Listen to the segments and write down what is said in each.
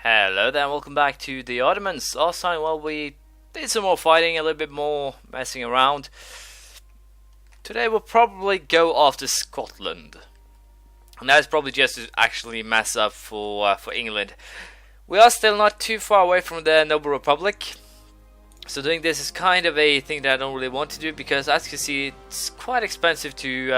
Hello there, and welcome back to the Ottomans. Last time, well, we did some more fighting, a little bit more messing around. Today we'll probably go after Scotland. And that's probably just to actually mess up for England. We are still not too far away from the Noble Republic. So doing this is kind of a thing that I don't really want to do, because as you can see, it's quite expensive to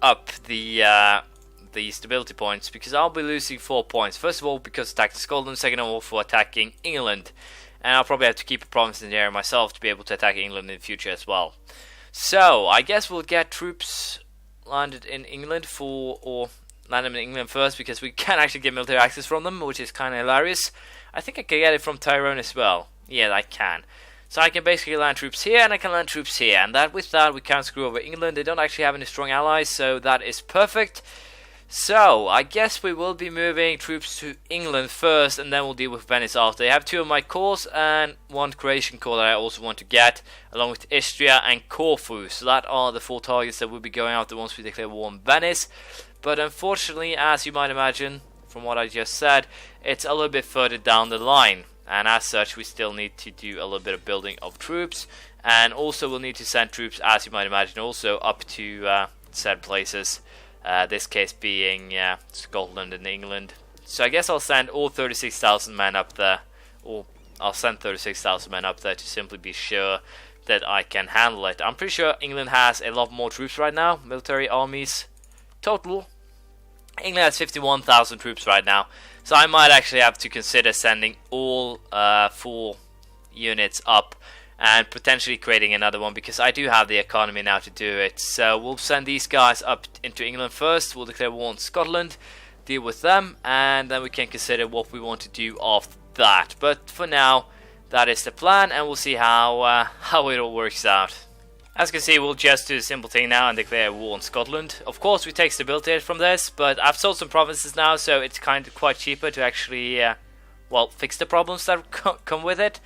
up the stability points, because I'll be losing 4 points. First of all, because attacking Scotland, second of all for attacking England. And I'll probably have to keep a province in the area myself to be able to attack England in the future as well. So, I guess we'll get troops landed in England or land them in England first, because we can actually get military access from them, which is kind of hilarious. I think I can get it from Tyrone as well. Yeah, I can. So I can basically land troops here, and I can land troops here. And with that, we can't screw over England. They don't actually have any strong allies, so that is perfect. So, I guess we will be moving troops to England first, and then we'll deal with Venice after. I have 2 of my cores and 1 Croatian core that I also want to get, along with Istria and Corfu. So that are the 4 targets that will be going after once we declare war on Venice. But unfortunately, as you might imagine, from what I just said, it's a little bit further down the line. And as such, we still need to do a little bit of building of troops. And also we'll need to send troops, as you might imagine, also up to said places. This case being Scotland and England. So I guess I'll send all 36,000 men up there. Or I'll send 36,000 men up there to simply be sure that I can handle it. I'm pretty sure England has a lot more troops right now. Military armies total. England has 51,000 troops right now. So I might actually have to consider sending all 4 units up. And potentially creating another one, because I do have the economy now to do it. So we'll send these guys up into England first. We'll declare war on Scotland, deal with them, and then we can consider what we want to do after that. But for now, that is the plan, and we'll see how it all works out. As you can see, we'll just do a simple thing now and declare war on Scotland. Of course, we take stability from this, but I've sold some provinces now, so it's kind of quite cheaper to actually, fix the problems that come with it.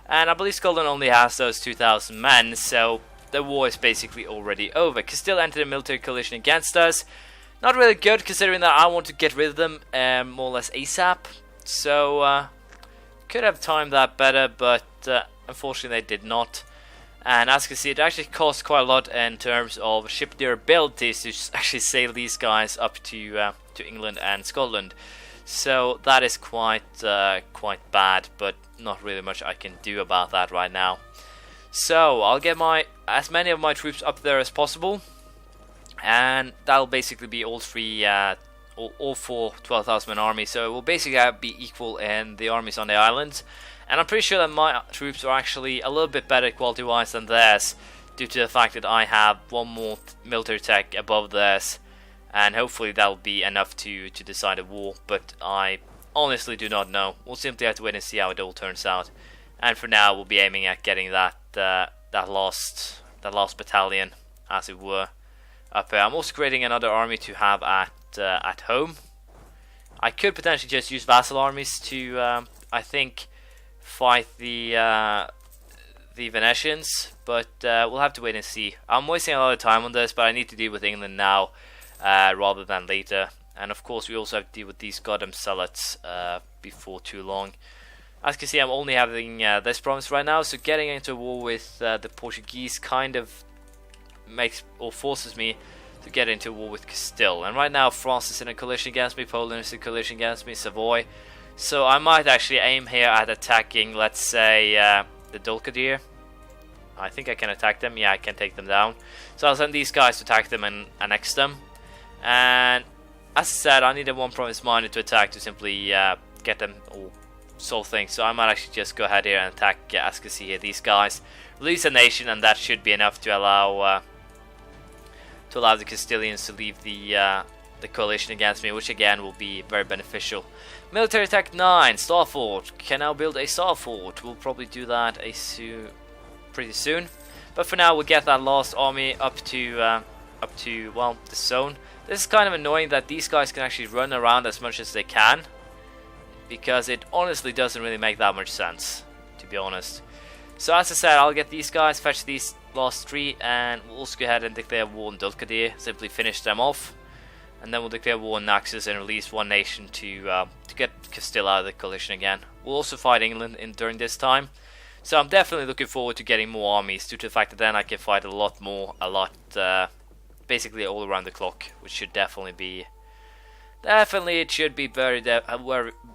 And I believe Scotland only has those 2,000 men, so the war is basically already over. Castile entered a military coalition against us. Not really good, considering that I want to get rid of them more or less ASAP. So, could have timed that better, but unfortunately they did not. And as you can see, it actually costs quite a lot in terms of ship durability to actually sail these guys up to England and Scotland. So that is quite bad, but not really much I can do about that right now. So I'll get as many of my troops up there as possible, and that'll basically be all 4 12,000 man armies. So it will basically be equal in the armies on the islands. And I'm pretty sure that my troops are actually a little bit better quality-wise than theirs, due to the fact that I have 1 more military tech above theirs. And hopefully that'll be enough to decide a war, but I honestly do not know. We'll simply have to wait and see how it all turns out. And for now, we'll be aiming at getting that last battalion, as it were, up here. I'm also creating another army to have at home. I could potentially just use vassal armies to, I think, fight the Venetians, but we'll have to wait and see. I'm wasting a lot of time on this, but I need to deal with England now. Rather than later. And of course we also have to deal with these goddamn zealots before too long. As you can see, I'm only having this province right now, so getting into a war with the Portuguese kind of forces me to get into a war with Castile. And right now France is in a coalition against me, Poland is in a coalition against me, Savoy. So I might actually aim here at attacking, let's say, the Dulcadir. I think I can attack them. Yeah, I can take them down. So I'll send these guys to attack them and annex them. And as I said, I needed 1 province minor to attack to simply get them all solve things. So I might actually just go ahead here and attack, as you can see here, these guys. Release a nation, and that should be enough to allow the Castilians to leave the coalition against me, which again will be very beneficial. Military tech 9, Star Fort. Can now build a Star Fort. We'll probably do that pretty soon. But for now, we'll get that last army up to the zone. This is kind of annoying that these guys can actually run around as much as they can, because it honestly doesn't really make that much sense, to be honest. So as I said, I'll get these guys, fetch these last 3, and we'll also go ahead and declare war on Dulcadir, simply finish them off. and then we'll declare war on Naxos and release one nation to get Castile out of the coalition again. We'll also fight England during this time, so I'm definitely looking forward to getting more armies due to the fact that then I can fight a lot more, basically all around the clock, which should definitely be it should be very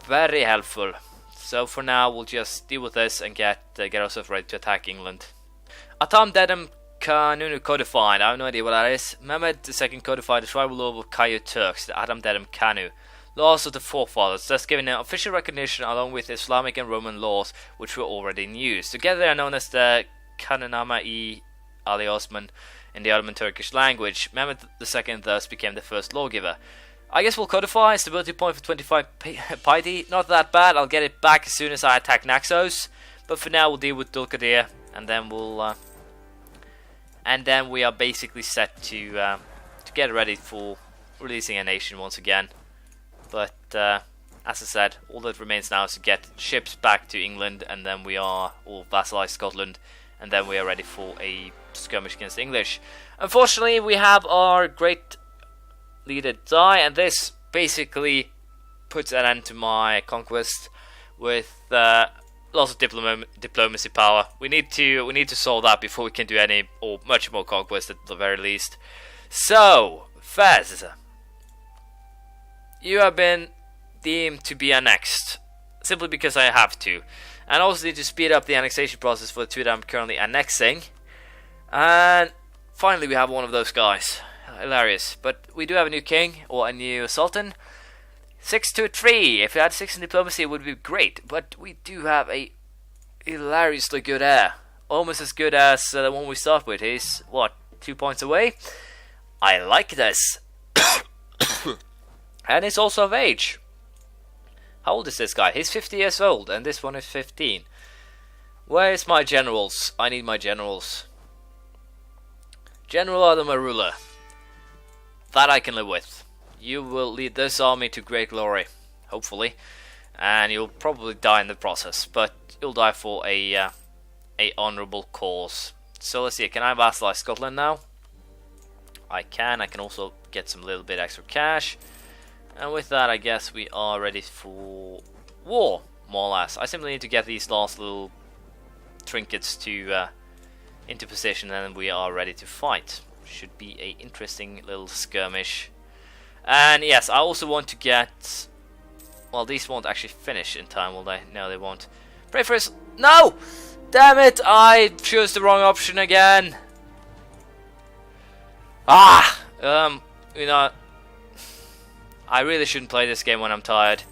very helpful. So for now we'll just deal with this and get ourselves ready to attack England. Atam Dedem Kanunu codified. I have no idea what that is. Mehmed II codified the tribal law of Kayu Turks, the Adam Dedem Kanu, laws of the forefathers, thus giving an official recognition along with Islamic and Roman laws which were already in use. Together they are known as the Kanunama-i Ali Osman in the Ottoman Turkish language. Mehmed II thus became the first lawgiver. I guess we'll codify stability point for 25 piety. Not that bad. I'll get it back as soon as I attack Naxos. But for now we'll deal with Dulkadir, and then we are basically set to get ready for releasing a nation once again. But as I said, all that remains now is to get ships back to England, and then we are all vassalized Scotland, and then we are ready for a skirmish against the English. Unfortunately, we have our great leader die, and this basically puts an end to my conquest with lots of diplomacy power. We need to solve that before we can do any or much more conquest at the very least. So, Fez, you have been deemed to be annexed simply because I have to, and also need to speed up the annexation process for the two that I'm currently annexing. And finally, we have one of those guys. Hilarious. But we do have a new king, or a new sultan. 6-3. If we had 6 in diplomacy, it would be great. But we do have a hilariously good heir. Almost as good as the one we start with. He's, what, 2 points away? I like this. And he's also of age. How old is this guy? He's 50 years old, and this one is 15. Where's my generals? I need my generals. General Adamarula. That I can live with. You will lead this army to great glory, hopefully, and you'll probably die in the process, but you'll die for a honourable cause. So let's see, can I vassalize Scotland now? I can. I can also get some little bit extra cash, and with that I guess we are ready for war, more or less. I simply need to get these last little trinkets to into position, and then we are ready to fight. Should be a interesting little skirmish. And yes, I also want to get, well, these won't actually finish in time, will they? No, they won't. Pray for us. No! Damn it! I chose the wrong option again. You know, I really shouldn't play this game when I'm tired.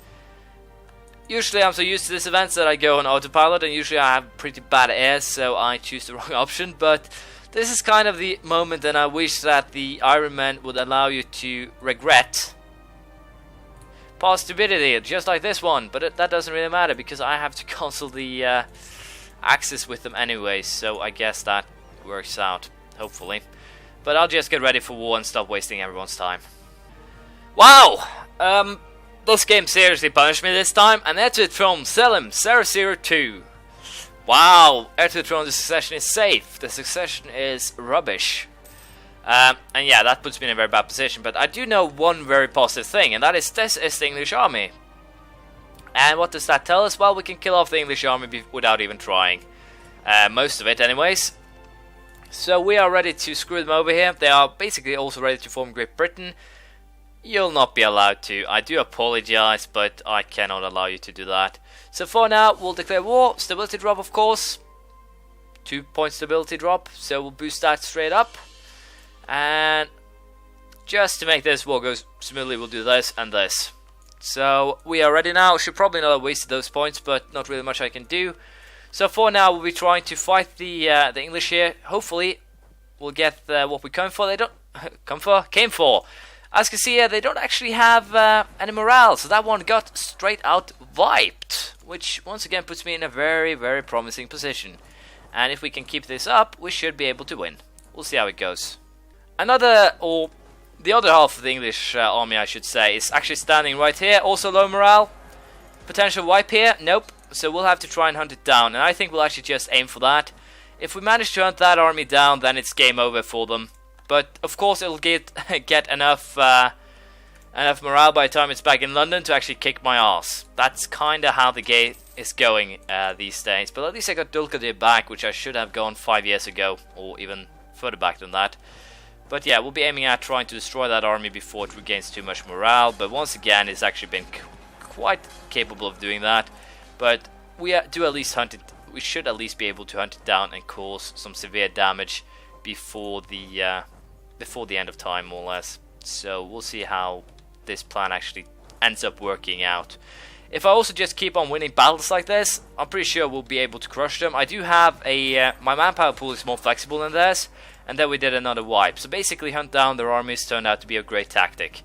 Usually I'm so used to this event that I go on autopilot, and usually I have pretty bad airs, so I choose the wrong option. But this is kind of the moment, and I wish that the Iron Man would allow you to regret past stupidity, just like this one. But that doesn't really matter, because I have to cancel the access with them anyway, so I guess that works out, hopefully. But I'll just get ready for war and stop wasting everyone's time. Wow! This game seriously punished me this time, and that's it from Selim 002. Wow, heir to the throne, the succession is safe. The succession is rubbish. And yeah, that puts me in a very bad position. But I do know one very positive thing, and that is this is the English army. And what does that tell us? Well, we can kill off the English army without even trying. Most of it, anyways. So we are ready to screw them over here. They are basically also ready to form Great Britain. You'll not be allowed to. I do apologize, but I cannot allow you to do that. So for now, we'll declare war. Stability drop, of course. 2 point stability drop. So we'll boost that straight up. And just to make this war go smoothly, we'll do this and this. So we are ready now. Should probably not have wasted those points, but not really much I can do. So for now, we'll be trying to fight the English here. Hopefully, we'll get what we came for. They don't came for. As you can see here, they don't actually have any morale, so that one got straight out wiped, which once again puts me in a very, very promising position. And if we can keep this up, we should be able to win. We'll see how it goes. The other half of the English army, I should say, is actually standing right here. Also low morale. Potential wipe here? Nope. So we'll have to try and hunt it down, and I think we'll actually just aim for that. If we manage to hunt that army down, then it's game over for them. But of course it'll get enough enough morale by the time it's back in London to actually kick my ass. That's kinda how the game is going these days. But at least I got Dulkadir back, which I should have gone 5 years ago, or even further back than that. But yeah, we'll be aiming at trying to destroy that army before it regains too much morale. But once again, it's actually been quite capable of doing that. But we do at least hunt it. We should at least be able to hunt it down and cause some severe damage before the end of time, more or less. So we'll see how this plan actually ends up working out. If I also just keep on winning battles like this, I'm pretty sure we'll be able to crush them. I do have a my manpower pool is more flexible than theirs, and then we did another wipe. So basically, hunt down their armies turned out to be a great tactic.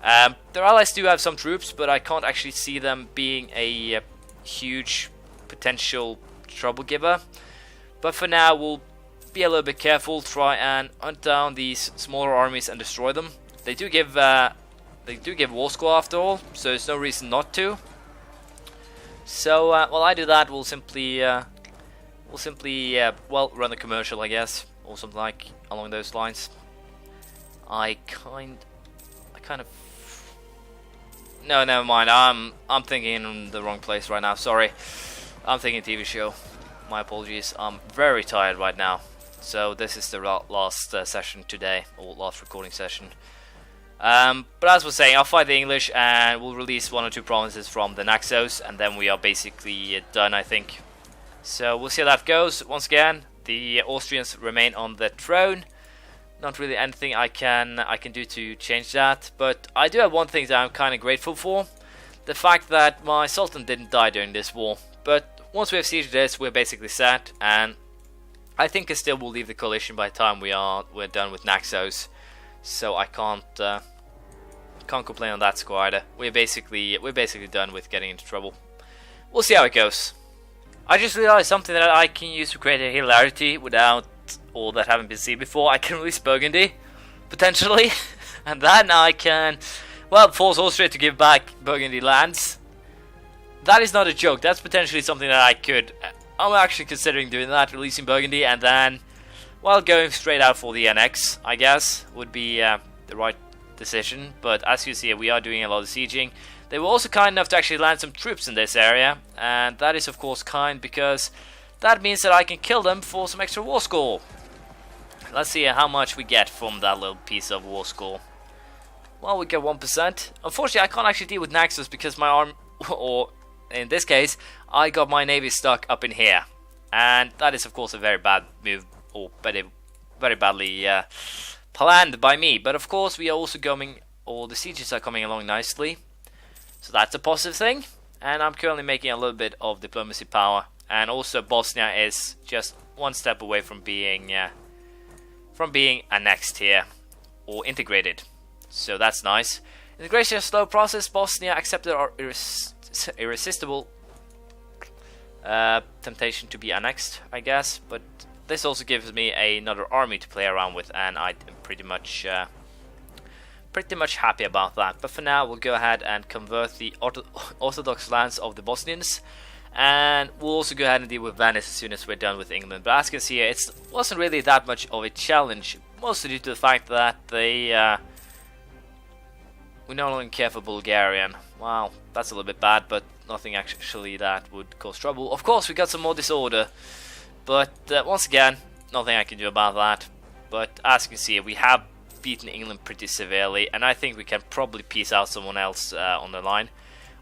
Their allies do have some troops, but I can't actually see them being a huge potential trouble giver. But for now, we'll be a little bit careful, try and hunt down these smaller armies and destroy them. They do give war score after all, so there's no reason not to. So while I do that, we'll simply well, run a commercial, I guess, or something like along those lines. I kind of no, never mind. I'm thinking in the wrong place right now. Sorry, I'm thinking TV show. My apologies. I'm very tired right now. So this is the last session today, or last recording session. But as I was saying, I'll fight the English and we'll release 1 or 2 provinces from the Naxos, and then we are basically done, I think. So we'll see how that goes. Once again, the Austrians remain on the throne. Not really anything I can do to change that, but I do have one thing that I'm kind of grateful for: the fact that my Sultan didn't die during this war. But once we have sieged this, we're basically set, and I think I still will leave the coalition by the time we're done with Naxos. So I can't complain on that score either. We're basically done with getting into trouble. We'll see how it goes. I just realized something that I can use to create a hilarity without all that having been seen before. I can release Burgundy, potentially, and then I can, well, force Austria to give back Burgundy lands. That is not a joke. That's potentially something that I could. I'm actually considering doing that, releasing Burgundy, and then, well, going straight out for the NX, I guess, would be the right decision. But as you see, we are doing a lot of sieging. They were also kind enough to actually land some troops in this area, and that is of course kind because that means that I can kill them for some extra war score. Let's see how much we get from that little piece of war score. Well, we get 1%. Unfortunately, I can't actually deal with Naxos because my arm, or in this case, I got my navy stuck up in here, and that is of course a very bad move, or very badly planned by me. But of course, we are also going, or the sieges are coming along nicely, so that's a positive thing. And I'm currently making a little bit of diplomacy power, and also Bosnia is just one step away from being annexed here or integrated. So that's nice. Integration is a slow process. Bosnia accepted our irresistible temptation to be annexed, I guess, but this also gives me another army to play around with, and I'm pretty much happy about that. But for now, we'll go ahead and convert the Orthodox lands of the Bosnians, and we'll also go ahead and deal with Venice as soon as we're done with England. But as you can see, it wasn't really that much of a challenge, mostly due to the fact that we no longer care for Bulgarian. Wow, that's a little bit bad, but nothing actually that would cause trouble. Of course, we got some more disorder, but once again, nothing I can do about that. But as you can see, we have beaten England pretty severely, and I think we can probably piece out someone else on the line.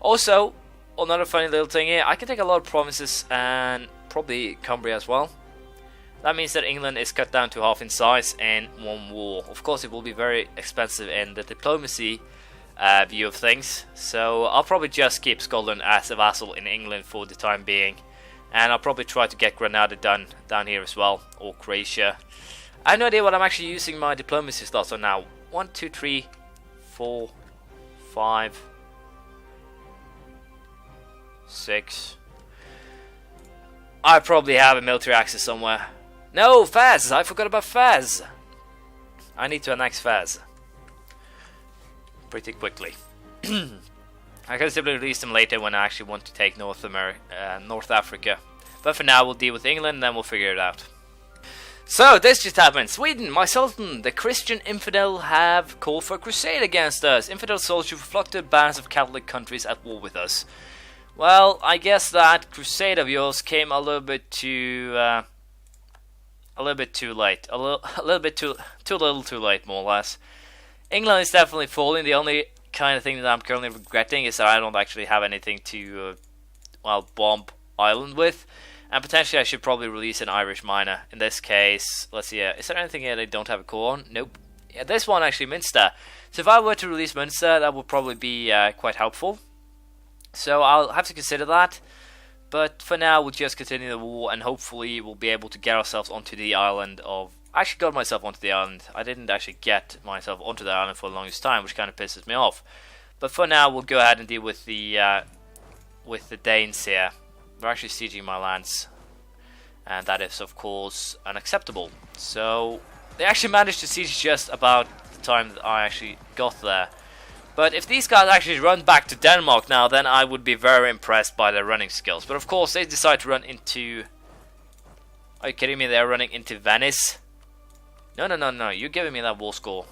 Also, another funny little thing here, I can take a lot of provinces and probably Cumbria as well. That means that England is cut down to half in size in one war. Of course, it will be very expensive in the diplomacy view of things, so I'll probably just keep Scotland as a vassal in England for the time being, and I'll probably try to get Granada done down here as well, or Croatia. I have no idea what I'm actually using my diplomacy slots on now. 1, 2, 3, 4, 5, 6. I probably have a military axis somewhere. No, Fez! I forgot about Fez! I need to annex Fez pretty quickly. I can simply release them later when I actually want to take North Africa. But for now, we'll deal with England and then we'll figure it out. So, this just happened. Sweden, my sultan, the Christian infidel, have called for a crusade against us. Infidel soldiers reflected bands of Catholic countries at war with us. Well, I guess that crusade of yours came a little bit too late. A little bit too little too late, more or less. England is definitely falling. The only kind of thing that I'm currently regretting is that I don't actually have anything to, bomb Ireland with. And potentially I should probably release an Irish minor. In this case, let's see, is there anything here that I don't have a core on? Nope. Yeah, this one actually, Munster. So if I were to release Munster, that would probably be quite helpful. So I'll have to consider that. But for now, we'll just continue the war, and hopefully we'll be able to get ourselves onto the island of... I actually got myself onto the island. I didn't actually get myself onto the island for the longest time, which kind of pisses me off. But for now, we'll go ahead and deal with the Danes here. They're actually sieging my lands, and that is of course unacceptable. So they actually managed to siege just about the time that I actually got there. But if these guys actually run back to Denmark now, then I would be very impressed by their running skills. But of course they decide to run into... Are you kidding me? They're running into Venice? No, you're giving me that war score.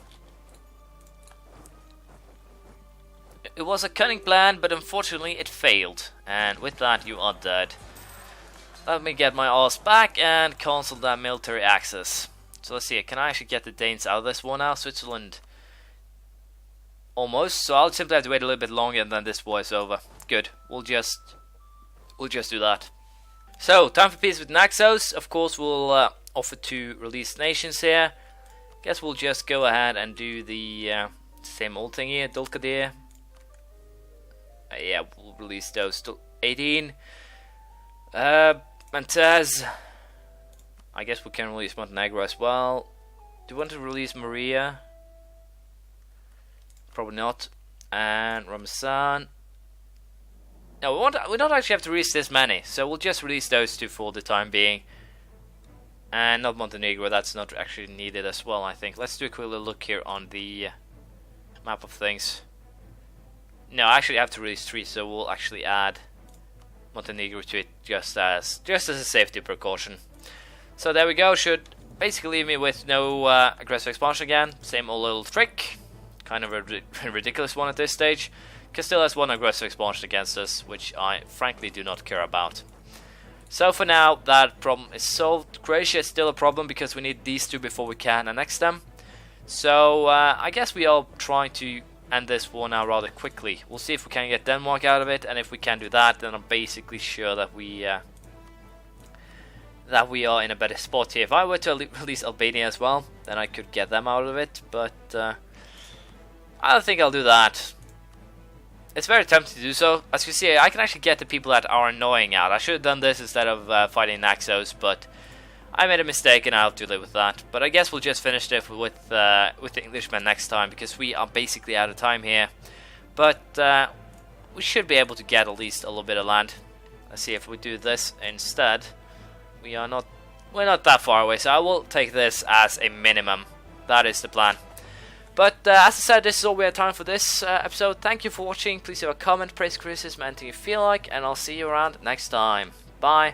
It was a cunning plan, but unfortunately it failed. And with that, you are dead. Let me get my arse back and cancel that military access. So let's see, can I actually get the Danes out of this war now? Switzerland. Almost. So I'll simply have to wait a little bit longer and then this war is over. Good. We'll just do that. So, time for peace with Naxos. Of course, we'll offer to release nations here. Guess we'll just go ahead and do the same old thing here. Dulkadir. Yeah, we'll release those till 18. Mantaz. I guess we can release Montenegro as well. Do we want to release Maria? Probably not. And Ramazan. No, we don't actually have to release this many, so we'll just release those two for the time being. And not Montenegro, that's not actually needed as well, I think. Let's do a quick little look here on the map of things. No, I actually have to release 3, so we'll actually add Montenegro to it just as a safety precaution. So there we go. Should basically leave me with no aggressive expansion again. Same old little trick. Kind of a ridiculous one at this stage. Because still has one aggressive expansion against us, which I frankly do not care about. So for now, that problem is solved. Croatia is still a problem because we need these two before we can annex them. So I guess we are trying to end this war now rather quickly. We'll see if we can get Denmark out of it, and if we can do that, then I'm basically sure that we are in a better spot here. If I were to release Albania as well, then I could get them out of it, but I don't think I'll do that. It's very tempting to do so. As you see, I can actually get the people that are annoying out. I should have done this instead of fighting Naxos, but I made a mistake and I'll have to live with that. But I guess we'll just finish it with the Englishmen next time, because we are basically out of time here. But we should be able to get at least a little bit of land. Let's see if we do this instead. We're not that far away, so I will take this as a minimum. That is the plan. But as I said, this is all we have time for this episode. Thank you for watching. Please leave a comment, praise, criticism, anything you feel like, and I'll see you around next time. Bye.